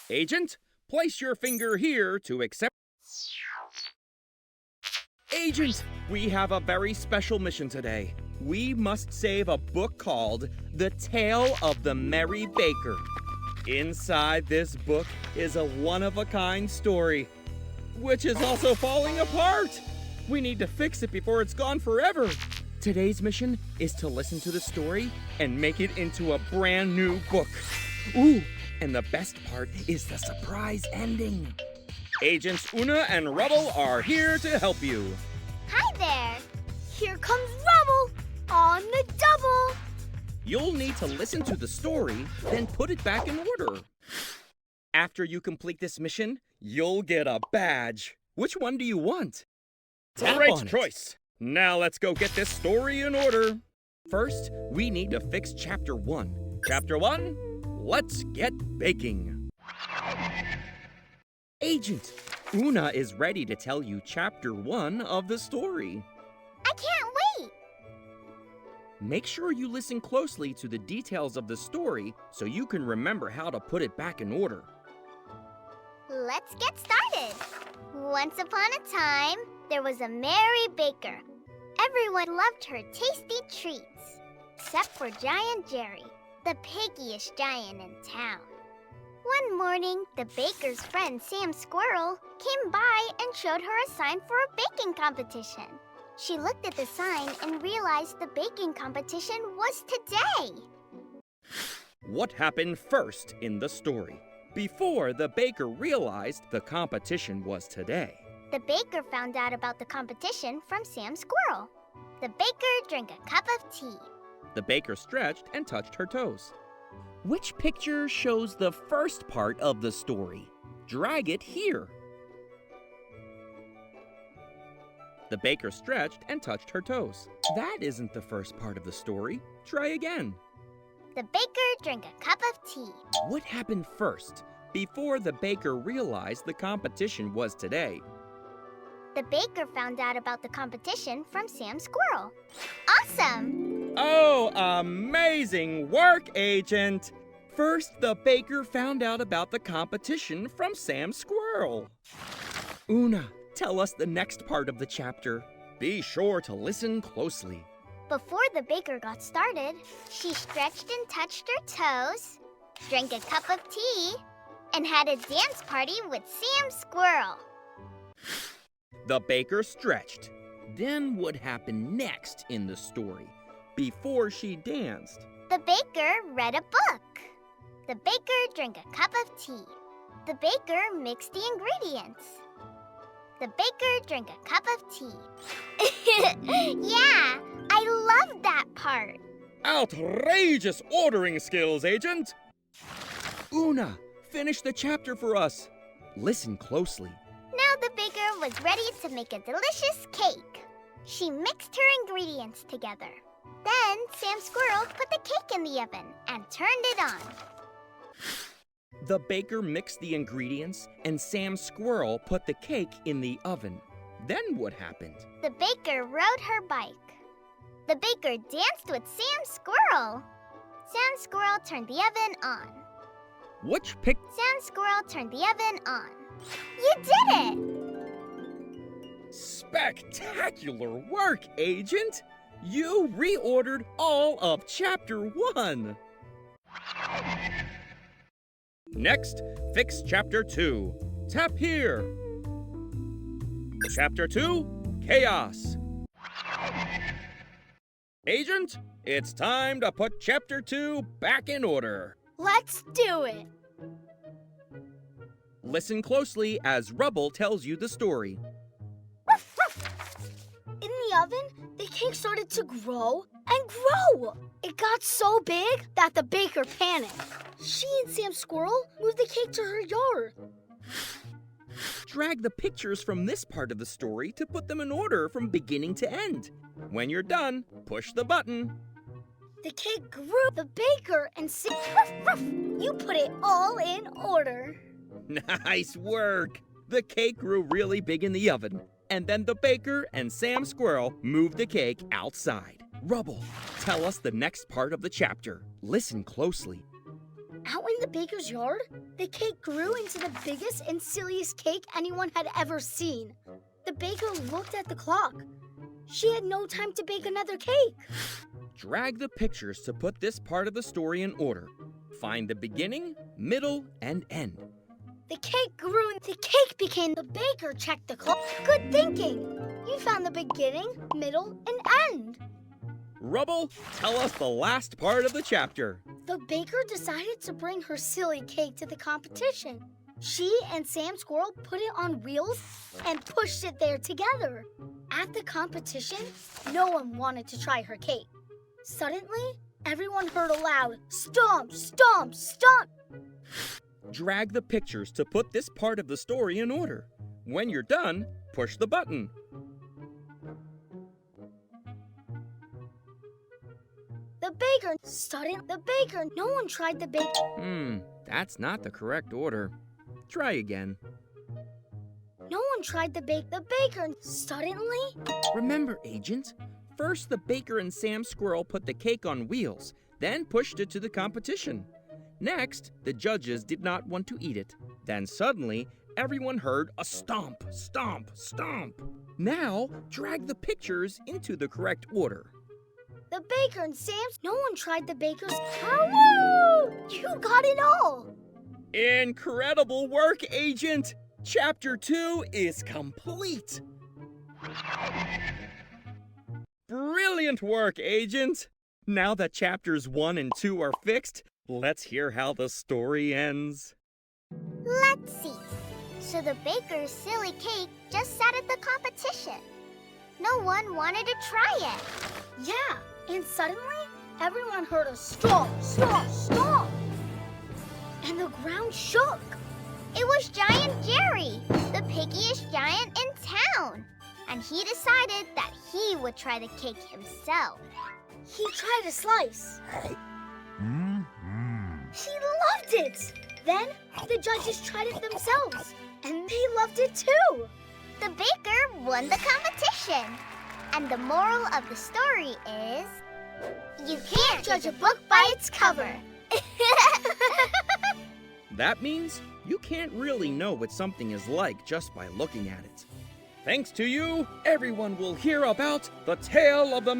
Agent, place your finger here to accept. Agent, we have a very special mission today. We must save a book called The Tale of the Merry Baker. Inside this book is a one-of-a-kind story, which is also falling apart. We need to fix it before it's gone forever. Today's mission is to listen to the story and make it into a brand new book. Ooh, and the best part is the surprise ending. Agents Una and Rubble are here to help you. Hi there. Here comes Rubble on the double. You'll need to listen to the story, then put it back in order. After you complete this mission, you'll get a badge. Which one do you want? Great choice. Now let's go get this story in order. First, we need to fix Chapter 1. Chapter 1, let's get baking. Agent, Una is ready to tell you Chapter 1 of the story. I can't wait. Make sure you listen closely to the details of the story so you can remember how to put it back in order. Let's get started. Once upon a time, there was a merry baker. Everyone loved her tasty treats, except for Giant Jerry, the piggyish giant in town. One morning, the baker's friend Sam Squirrel came by and showed her a sign for a baking competition. She looked at the sign and realized the baking competition was today. What happened first in the story? Before the baker realized the competition was today. The baker found out about the competition from Sam Squirrel. The baker drank a cup of tea. The baker stretched and touched her toes. Which picture shows the first part of the story? Drag it here. The baker stretched and touched her toes. That isn't the first part of the story. Try again. The baker drank a cup of tea. What happened first, before the baker realized the competition was today? The baker found out about the competition from Sam Squirrel. Awesome! Oh, amazing work, Agent! First, the baker found out about the competition from Sam Squirrel. Una, tell us the next part of the chapter. Be sure to listen closely. Before the baker got started, she stretched and touched her toes, drank a cup of tea, and had a dance party with Sam Squirrel. The baker stretched. Then what happened next in the story, before she danced? The baker read a book. The baker drank a cup of tea. The baker mixed the ingredients. The baker drank a cup of tea. Yeah, I love that part. Outrageous ordering skills, Agent! Una, finish the chapter for us. Listen closely. Now the baker was ready to make a delicious cake. She mixed her ingredients together. Then Sam Squirrel put the cake in the oven and turned it on. The baker mixed the ingredients and Sam Squirrel put the cake in the oven. Then what happened? The baker rode her bike. The baker danced with Sam Squirrel. Sam Squirrel turned the oven on. Sam Squirrel turned the oven on. You did it! Spectacular work, Agent! You reordered all of Chapter 1. Next, fix Chapter 2. Tap here. Chapter 2, Chaos. Agent, it's time to put Chapter 2 back in order. Let's do it! Listen closely as Rubble tells you the story. In the oven, the cake started to grow and grow. It got so big that the baker panicked. She and Sam Squirrel moved the cake to her yard. Drag the pictures from this part of the story to put them in order from beginning to end. When you're done, push the button. The cake grew. The baker and Sam... You put it all in order. Nice work! The cake grew really big in the oven, and then the baker and Sam Squirrel moved the cake outside. Rubble, tell us the next part of the chapter. Listen closely. Out in the baker's yard, the cake grew into the biggest and silliest cake anyone had ever seen. The baker looked at the clock. She had no time to bake another cake. Drag the pictures to put this part of the story in order. Find the beginning, middle, and end. The cake grew and the cake became. The baker checked the clock. Good thinking. You found the beginning, middle, and end. Rubble, tell us the last part of the chapter. The baker decided to bring her silly cake to the competition. She and Sam Squirrel put it on wheels and pushed it there together. At the competition, no one wanted to try her cake. Suddenly, everyone heard a loud stomp, stomp, stomp. Drag the pictures to put this part of the story in order. When you're done, push the button. The baker, no one tried the bake. That's not the correct order. Try again. No one tried the baker. Suddenly. Remember, Agent, first the baker and Sam Squirrel put the cake on wheels, then pushed it to the competition. Next, the judges did not want to eat it. Then suddenly, everyone heard a stomp, stomp, stomp. Now, drag the pictures into the correct order. The baker and Sam's. No one tried the baker's. Woo! You got it all. Incredible work, Agent! Chapter 2 is complete. Brilliant work, Agent! Now that chapters 1 and 2 are fixed, let's hear how the story ends. Let's see. So the baker's silly cake just sat at the competition. No one wanted to try it. Yeah, and suddenly everyone heard a stomp, stomp, stomp. And the ground shook. It was Giant Jerry, the piggyish giant in town. And he decided that he would try the cake himself. He tried a slice. He loved it. Then the judges tried it themselves, and they loved it too. The baker won the competition. And the moral of the story is, you can't judge a book by its cover. That means you can't really know what something is like just by looking at it. Thanks to you, everyone will hear about the tale of the